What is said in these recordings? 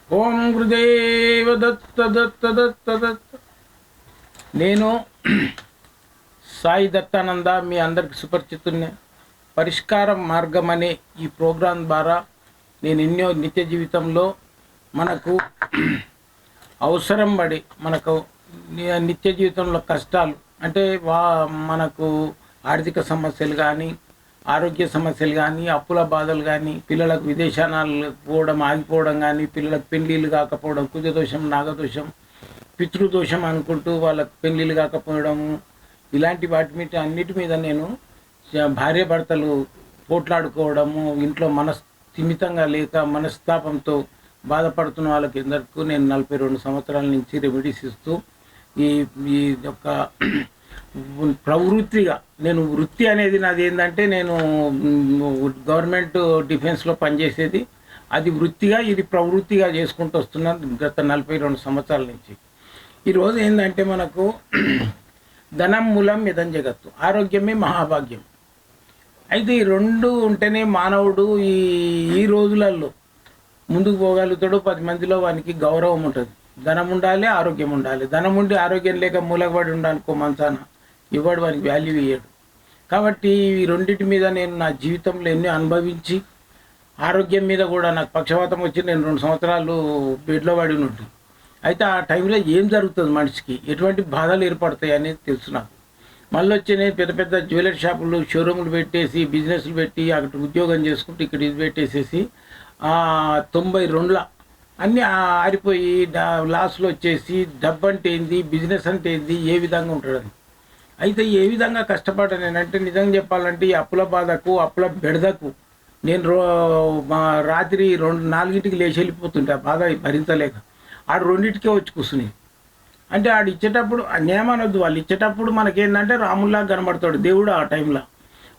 ఓం గురుదేవ దత్త దత్త దత్త దత్త. నేను సాయి దత్తానంద, మీ అందరికి సుపరిచితున్నే. పరిష్కారం మార్గం అనే ఈ ప్రోగ్రాం ద్వారా నేను ఎన్నో నిత్య జీవితంలో మనకు అవసరం పడి మనకు నిత్య జీవితంలో కష్టాలు అంటే మనకు ఆర్థిక సమస్యలు కానీ, ఆరోగ్య సమస్యలు కానీ, అప్పుల బాధలు కానీ, పిల్లలకు విదేశాలు పోవడం ఆగిపోవడం కానీ, పిల్లలకు పెళ్ళిళ్ళు కాకపోవడం, కుజదోషం, నాగదోషం, పితృదోషం అనుకుంటూ వాళ్ళకు పెళ్ళిళ్ళు కాకపోవడము, ఇలాంటి వాటి మీద అన్నిటి మీద నేను భార్యాభర్తలు పోట్లాడుకోవడము, ఇంట్లో స్థిమితంగా లేక మనస్తాపంతో బాధపడుతున్న వాళ్ళకి ఎందరికీ నేను 42 సంవత్సరాల నుంచి రెమెడీస్ ఇస్తూ ఈ ఈ యొక్క ప్రవృత్తిగా, నేను వృత్తి అనేది నాది ఏంటంటే, నేను గవర్నమెంట్ డిఫెన్స్లో పనిచేసేది, అది వృత్తిగా, ఇది ప్రవృత్తిగా చేసుకుంటూ వస్తున్నాను గత 42 సంవత్సరాల నుంచి. ఈరోజు ఏంటంటే మనకు ధనం మూలం ఇదం జగత్తు, ఆరోగ్యమే మహాభాగ్యం. అయితే ఈ రెండు ఉంటేనే మానవుడు ఈ రోజులలో ముందుకు పోగలుగుతాడు. 10 మందిలో వానికి గౌరవం ఉంటుంది. ధనం ఉండాలి, ఆరోగ్యం ఉండాలి. ధనం ఉండి ఆరోగ్యం లేక మూలకబడి ఉండాలనుకో మంచాన ఇవ్వడు, వానికి వాల్యూ ఇయ్యడు. కాబట్టి ఈ రెండింటి మీద నేను నా జీవితంలో ఎన్నో అనుభవించి, ఆరోగ్యం మీద కూడా నాకు పక్షవాతం వచ్చి నేను 2 సంవత్సరాలు బెడ్లో పడి ఉంటుంది. అయితే ఆ టైంలో ఏం జరుగుతుంది, మనిషికి ఎటువంటి బాధలు ఏర్పడతాయి అనేది తెలుసు నాకు. మళ్ళీ వచ్చి నేను పెద్ద పెద్ద జ్యువెలరీ షాపులు, షోరూములు పెట్టేసి, బిజినెస్లు పెట్టి, అక్కడ ఉద్యోగం చేసుకుంటూ ఇక్కడ ఇది పెట్టేసేసి 92ల అన్నీ ఆరిపోయి లాస్లో వచ్చేసి డబ్బు అంటే ఏంది, బిజినెస్ అంటే ఏంది, ఏ విధంగా ఉంటుంది అది. అయితే ఏ విధంగా కష్టపడ్డా నేనంటే, నిజంగా చెప్పాలంటే ఈ అప్పుల బాధకు, అప్పుల బెడదకు నేను రాత్రి 4ంటికి లేచి వెళ్ళిపోతుంటే ఆ బాధ భరించలేక ఆడు 2ంటికే వచ్చి కూర్చుని. అంటే ఆడు ఇచ్చేటప్పుడు అన్యాయమనొద్దు, వాళ్ళు ఇచ్చేటప్పుడు మనకేంటంటే రాముల్లాగా కనబడతాడు దేవుడు. ఆ టైంలో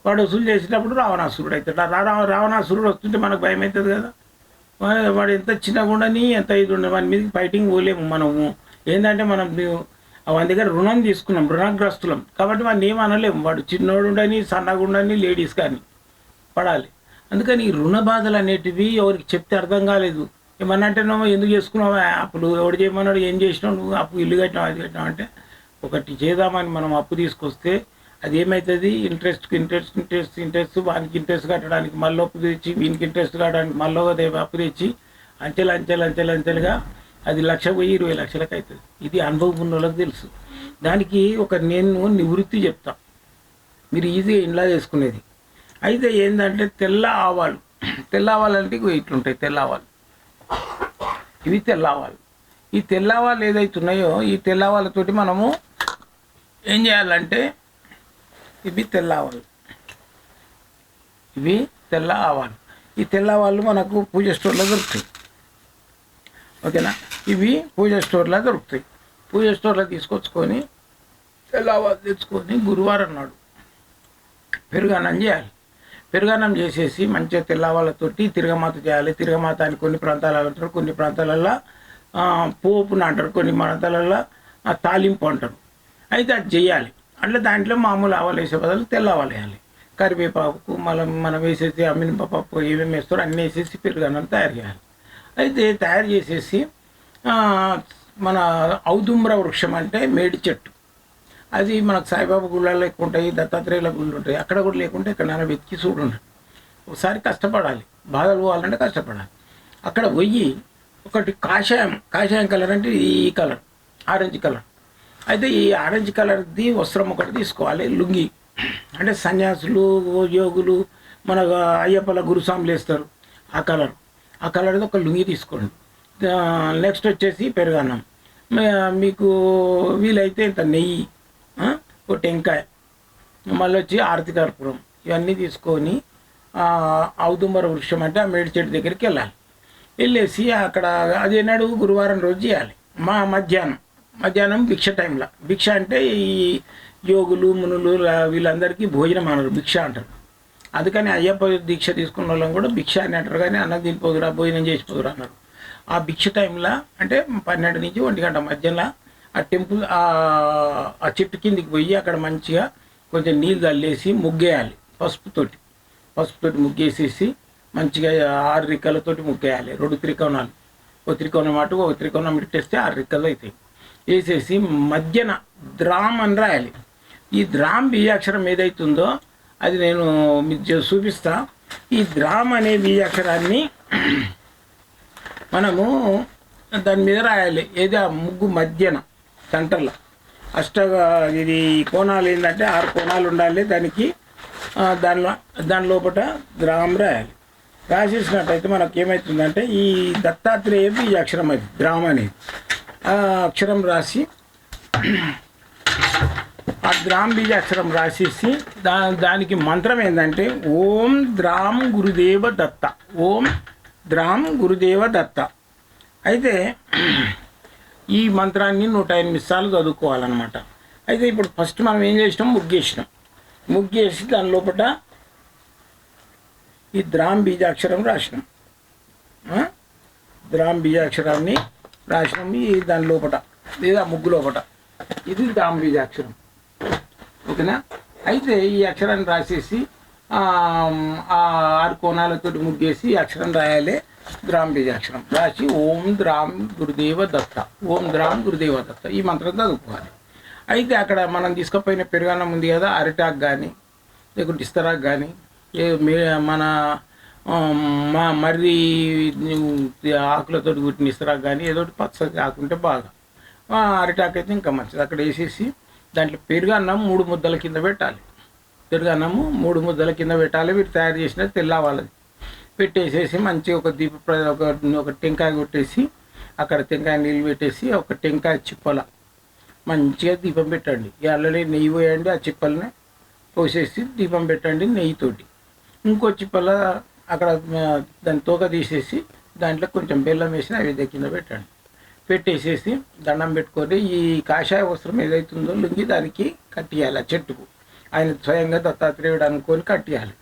వాడు వసూలు చేసేటప్పుడు రావణాసురుడు అవుతాడు. రావణాసురుడు వస్తుంటే మనకు భయం అవుతుంది కదా. వాడు ఎంత చిన్నగా ఉండని, ఎంత ఇది ఉండే, వాడి మీదకి ఫైటింగ్ పోలేము మనము. ఏంటంటే మనం వాని దగ్గర రుణం తీసుకున్నాం, రుణగ్రస్తులం కాబట్టి వాడిని ఏం అనలేము. వాడు చిన్నోడు ఉండని, సన్నగా ఉండని, లేడీస్ కానీ పడాలి. అందుకని ఈ రుణ బాధలు అనేటివి ఎవరికి చెప్తే అర్థం కాలేదు. ఏమన్నా అంటే నువ్వు ఎందుకు చేసుకున్నావు అప్పులు, ఎవడు చేయమన్నాడు, ఏం చేసినావు నువ్వు, అప్పు ఇల్లు కట్టినావు, అది కట్టినావు అంటే, ఒకటి చేద్దామని మనం అప్పు తీసుకొస్తే అది ఏమవుతుంది, ఇంట్రెస్ట్ వానికి ఇంట్రెస్ట్ కట్టడానికి మళ్ళీ అప్పు తెచ్చి, వీనికి ఇంట్రెస్ట్ కట్టడానికి మళ్ళీ అప్పు తెచ్చి అంచెలుగా అది 1,00,000 పోయి 20 లక్షలకు అవుతుంది. ఇది అనుభవం ఉన్న వాళ్ళకి తెలుసు. దానికి నేను నివృత్తి చెప్తా, మీరు ఈజీగా ఇంట్లో చేసుకునేది. అయితే ఏంటంటే తెల్ల ఆవాలు అంటే ఇట్లుంటాయి తెల్ల ఆవాలు. ఇవి తెల్ల ఆవాలు. ఈ తెల్ల ఆవాలు ఏదైతే ఉన్నాయో, ఈ తెల్ల ఆవాలతోటి మనము ఏం చేయాలంటే, ఇవి తెల్ల ఆవాలు. ఈ తెల్ల ఆవాలు మనకు పూజ స్టోర్లో దొరుకుతాయి. ఓకేనా, ఇవి పూజ స్టోర్లో దొరుకుతాయి. పూజ స్టోర్లో తీసుకొచ్చుకొని తెల్ల ఆవాలు తెచ్చుకొని గురువారం నాడు పెరుగన్నం చేయాలి. పెరుగన్నం చేసేసి మంచిగా తెల్ల ఆవాలతోటి తిరగమాత చేయాలి. తిరగమాత అని కొన్ని ప్రాంతాలలో అంటారు, కొన్ని ప్రాంతాలలో పోపుని అంటారు, కొన్ని ప్రాంతాలలో తాలింపు అంటారు. అయితే అది చేయాలి. అంటే దాంట్లో మామూలు ఆవాలు వేసే బదులు తెల్ల ఆవాలు వేయాలి. కరివేపాకు మనం వేసేసి మినపప్పు ఏమేమి వేస్తారో అన్నీ వేసేసి పెరుగన్నం తయారు చేయాలి. అయితే తయారు చేసేసి మన ఔదుంబర వృక్షం అంటే మేడి చెట్టు, అది మనకు సాయిబాబా గుళ్ళలో ఎక్కువ ఉంటాయి, దత్తాత్రేయుల గుళ్ళు ఉంటాయి. అక్కడ కూడా లేకుంటే ఎక్కడైనా వెతికి చూడండి. ఒకసారి కష్టపడాలి, బాధలు పోవాలంటే కష్టపడాలి. అక్కడ పోయి ఒకటి కాషాయం కలర్ అంటే ఈ కలర్, ఆరెంజ్ కలర్. అయితే ఈ ఆరెంజ్ కలర్ది వస్త్రం ఒకటి తీసుకోవాలి, లుంగి. అంటే సన్యాసులు, యోగులు, మన అయ్యప్పల గురుస్వాములు వేస్తారు ఆ కలర్ది ఒక లుంగి తీసుకోండి. నెక్స్ట్ వచ్చేసి పెరుగన్నం, మీకు వీలైతే ఇంత నెయ్యి, ఒక టెంకాయ, మళ్ళీ వచ్చి ఆరతి కర్పూరం, ఇవన్నీ తీసుకొని ఔదుంబర వృక్షం అంటే ఆ మేడి చెట్టు దగ్గరికి వెళ్ళేసి అక్కడ అది నాడు గురువారం రోజు చేయాలి. మధ్యాహ్నం భిక్ష టైంలో. భిక్ష అంటే ఈ యోగులు, మునులు వీళ్ళందరికీ భోజనం అనరు, భిక్ష అంటారు. అందుకని అయ్యప్ప దీక్ష తీసుకున్న వాళ్ళని కూడా భిక్ష అని అంటారు. కానీ అన్నం తినిపోదురా, భోజనం చేసిపోదురా అన్నారు. ఆ భిక్ష టైంలో అంటే 12 నుంచి 1 గంట మధ్యలో ఆ టెంపుల్ ఆ చెట్టు కిందికి పోయి అక్కడ మంచిగా కొంచెం నీళ్ళు చల్లేసి ముగ్గేయాలి. పసుపుతోటి ముగ్గేసేసి మంచిగా 6 రిక్కలతోటి ముగ్గేయాలి. 2 త్రికోణాలు ఓ త్రికోణం అటు ఓ త్రికోణం ఇట్టేస్తే 6 రెక్కలు అవుతాయి. వేసేసి మధ్యన ద్రామ్ అని రాయాలి. ఈ ద్రామ్ బీజాక్షరం ఏదైతుందో అది నేను మీకు చూపిస్తా. ఈ ద్రామ్ అనే బీజాక్షరాన్ని మనము దాని మీద రాయాలి. ఏది ఆ ముగ్గు మధ్యన సెంటర్లో ఇది కోణాలు ఏంటంటే 6 కోణాలు ఉండాలి దానికి. దాని లోపల ద్రామ్ రాయాలి. రాసేసినట్టయితే మనకు ఏమవుతుందంటే ఈ దత్తాత్రేయ బీజాక్షరం అది ద్రామ్ అనేది ఆ అక్షరం రాసి ఆ ద్రామ్ బీజాక్షరం రాసేసి దానికి మంత్రం ఏంటంటే ఓం ద్రామ్ గురుదేవ దత్త, ఓం ద్రామ్ గురుదేవ దత్త. అయితే ఈ మంత్రాన్ని 108 సార్లు చదువుకోవాలన్నమాట. అయితే ఇప్పుడు ఫస్ట్ మనం ఏం చేసినాం, ముగ్గేసి దాని లోపల ఈ ద్రామ్ బీజాక్షరం రాసినాం. ద్రామ్ బీజాక్షరాన్ని రాసినాం ఈ దాని లోపల లేదా ముగ్గు లోపల. ఇది ద్రామ్ బీజాక్షరం, ఓకేనా. అయితే ఈ అక్షరాన్ని రాసేసి 6 కోణాలతో ముగ్గేసి ఈ అక్షరం రాయాలి. ద్రామ్ బీజాక్షరం రాసి ఓం ద్రామ్ గురుదేవ దత్త, ఓం ద్రామ్ గురుదేవ దత్త ఈ మంత్రం చదువుకోవాలి. అయితే అక్కడ మనం తీసుకుపోయిన పెరుగన్నం ఉంది కదా, అరిటాకు కానీ లేకుంటే ఇస్తరాకు కానీ మన మర్రి ఆకులతో కుట్టిన ఇస్తరాకు కానీ ఏదో పచ్చగా ఆకుంటే బాగా, అరిటాకు అయితే ఇంకా మంచిది. అక్కడ వేసేసి దాంట్లో పెరుగన్నం 3 ముద్దల కింద పెట్టాలి. పెరుగన్నము 3 ముద్దల కింద పెట్టాలి. వీరు తయారు చేసినది తెల్లవాళ్ళది పెట్టేసేసి మంచిగా ఒక టెంకాయ కొట్టేసి అక్కడ టెంకాయ నీళ్ళు పెట్టేసి ఒక టెంకాయ చిప్పల మంచిగా దీపం పెట్టండి. ఆల్రెడీ నెయ్యి పోయండి, ఆ చిప్పల్ని పోసేసి దీపం పెట్టండి నెయ్యితోటి. ఇంకో చిప్పల అక్కడ దాని తోక తీసేసి దాంట్లో కొంచెం బెల్లం వేసి నైవేద్యం కింద పెట్టండి. పెట్టేసేసి దండం పెట్టుకొని ఈ కాషాయ వస్త్రం ఏదైతుందో లుంగి దానికి కట్టియాలి. ఆ చెట్టుకు ఆయన స్వయంగా దత్తాత్రేయుడు అనుకొని కట్టియాలి.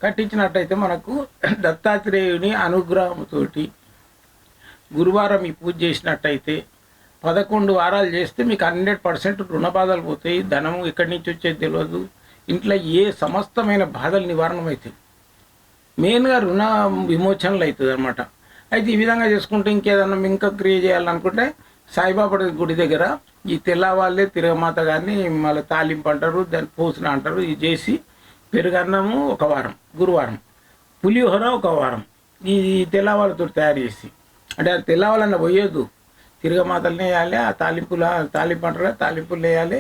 కట్టించినట్టయితే మనకు దత్తాత్రేయుని అనుగ్రహంతో గురువారం ఈ పూజ చేసినట్టయితే 11 వారాలు చేస్తే మీకు 100% రుణ బాధలు పోతాయి. ధనం ఎక్కడి నుంచి వచ్చేది తెలియదు. ఇంట్లో ఏ సమస్తమైన బాధలు నివారణమవుతాయి. మెయిన్గా రుణ విమోచనలు అవుతుంది అన్నమాట. అయితే ఈ విధంగా చేసుకుంటే ఇంకేదన్నా ఇంకా క్రియ చేయాలనుకుంటే సాయిబాబా గుడి దగ్గర ఈ తెల్లవాళ్ళే తిరగమాత కానీ మళ్ళీ తాలింపు అంటారు, దాన్ని పూసన అంటారు. ఇది చేసి పెరుగన్నము 1 వారం, గురువారం పులిహోర 1 వారం ఈ తెల్లవాళ్ళతో తయారు చేసి, అంటే ఆ తెల్లవాళ్ళన్న పోయేదు తిరగమాతలనే వేయాలి. ఆ తాలింపు అంటారు, తాలింపులు వేయాలి.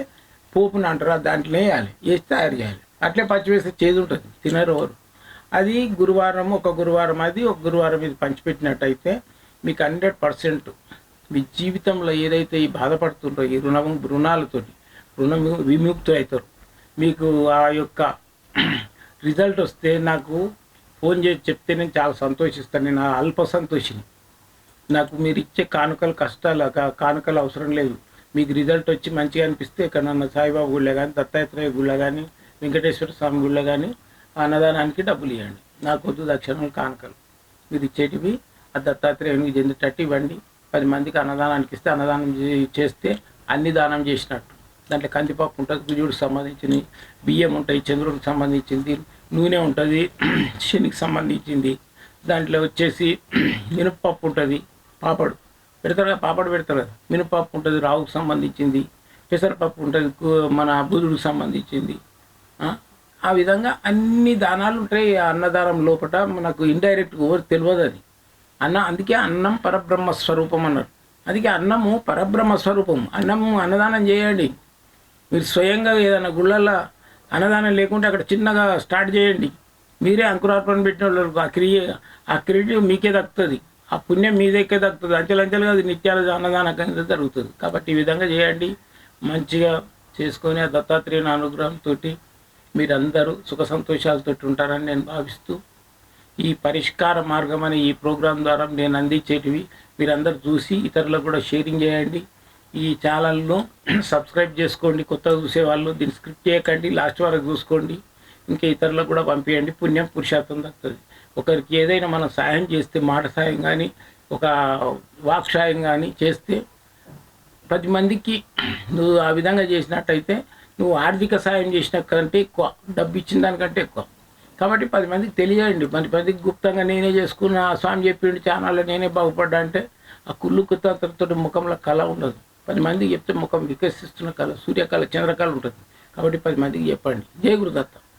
పోపుని అంటారు, దాంట్లో వేయాలి. వేసి తయారు చేయాలి. అట్లే పచ్చి వేస్తే చేదు ఉంటుంది, తినరు ఎవరు. అది గురువారం, 1 గురువారం అది 1 గురువారం ఇది పంచిపెట్టినట్టయితే మీకు 100% మీ జీవితంలో ఏదైతే ఈ బాధపడుతుంటారో ఈ రుణాలతోటి విముక్తులు అవుతారు. మీకు ఆ యొక్క రిజల్ట్ వస్తే నాకు ఫోన్ చేసి చెప్తే నేను చాలా సంతోషిస్తాను. నేను అల్ప సంతోషిని. నాకు మీరు ఇచ్చే కానుకలు అవసరం లేదు. మీకు రిజల్ట్ వచ్చి మంచిగా అనిపిస్తే ఎక్కడన్నా సాయిబాబా గుళ్ళో కానీ, దత్తాత్రేయ గుళ్ళో కానీ, వెంకటేశ్వర స్వామి గుళ్ళో కానీ అన్నదానానికి డబ్బులు ఇవ్వండి. నాకు వద్దు దక్షిణలు కానుకలు. మీరు ఇచ్చేటివి ఆ దత్తాత్రేయునికి చెందేటట్టు ఇవ్వండి. 10 మందికి అన్నదానానికి ఇస్తే అన్నదానం చేస్తే అన్ని దానం చేసినట్టు. దాంట్లో కందిపప్పు ఉంటుంది, కుజుడికి సంబంధించింది, బియ్యం ఉంటాయి, చంద్రుడికి సంబంధించింది, నూనె ఉంటుంది, శనికి సంబంధించింది, దాంట్లో వచ్చేసి మినపప్పు ఉంటుంది, పాపడు పెడతారు కదా, మినపప్పు ఉంటుంది, రావుకు సంబంధించింది, పెసరపప్పు ఉంటుంది, మన బుధుడికి సంబంధించింది. ఆ విధంగా అన్ని దానాలు ఉంటాయి. అన్నదానం లోపల మనకు ఇండైరెక్ట్గా ఎవరు తెలియదు అది అందుకే అన్నం పరబ్రహ్మ స్వరూపం అన్నారు. అందుకే అన్నము పరబ్రహ్మ స్వరూపం. అన్నదానం చేయండి. మీరు స్వయంగా ఏదైనా గుళ్ళల్లో అన్నదానం లేకుంటే అక్కడ చిన్నగా స్టార్ట్ చేయండి. మీరే అంకురార్పణ పెట్టిన వాళ్ళు ఆ క్రెడిట్ మీకే దక్కుతుంది, ఆ పుణ్యం మీదకే దక్కుతుంది. అంచెలంచెలుగా అది నిత్యాల అన్నదానం కింద జరుగుతుంది. కాబట్టి ఈ విధంగా చేయండి. మంచిగా చేసుకొని ఆ దత్తాత్రేయుని అనుగ్రహంతో మీరందరూ సుఖ సంతోషాలతో ఉంటారని నేను భావిస్తూ, ఈ పరిష్కార మార్గం అనే ఈ ప్రోగ్రాం ద్వారా నేను అందించేటివి మీరందరూ చూసి ఇతరులకు కూడా షేరింగ్ చేయండి. ఈ ఛానల్ను సబ్స్క్రైబ్ చేసుకోండి. కొత్తగా చూసేవాళ్ళు దీన్ని స్క్రిప్ట్ చేయకండి, లాస్ట్ వరకు చూసుకోండి. ఇంకా ఇతరులకు కూడా పంపించండి. పుణ్యం పురుషార్థం దక్కుతుంది. ఒకరికి ఏదైనా మనం సాయం చేస్తే, మాట సాయం కానీ ఒక వాక్ సాయం కానీ చేస్తే 10 మందికి నువ్వు ఆ విధంగా చేసినట్టయితే నువ్వు ఆర్థిక సాయం చేసిన కంటే ఎక్కువ, డబ్బు ఇచ్చిన దానికంటే ఎక్కువ. కాబట్టి 10 మందికి తెలియండి. 10 మందికి గుప్తంగా నేనే చేసుకున్న, ఆ స్వామి చెప్పిండు ఛానల్లో నేనే బాగుపడ్డా అంటే ఆ కుళ్ళు కుతంత్రంతో ముఖంలో కళ ఉండదు. 10 మందికి చెప్తే ముఖం వికసిస్తున్న కళ, సూర్యకళ, చంద్రకళ ఉంటుంది. కాబట్టి 10 మందికి చెప్పండి. జై గురుదత్త.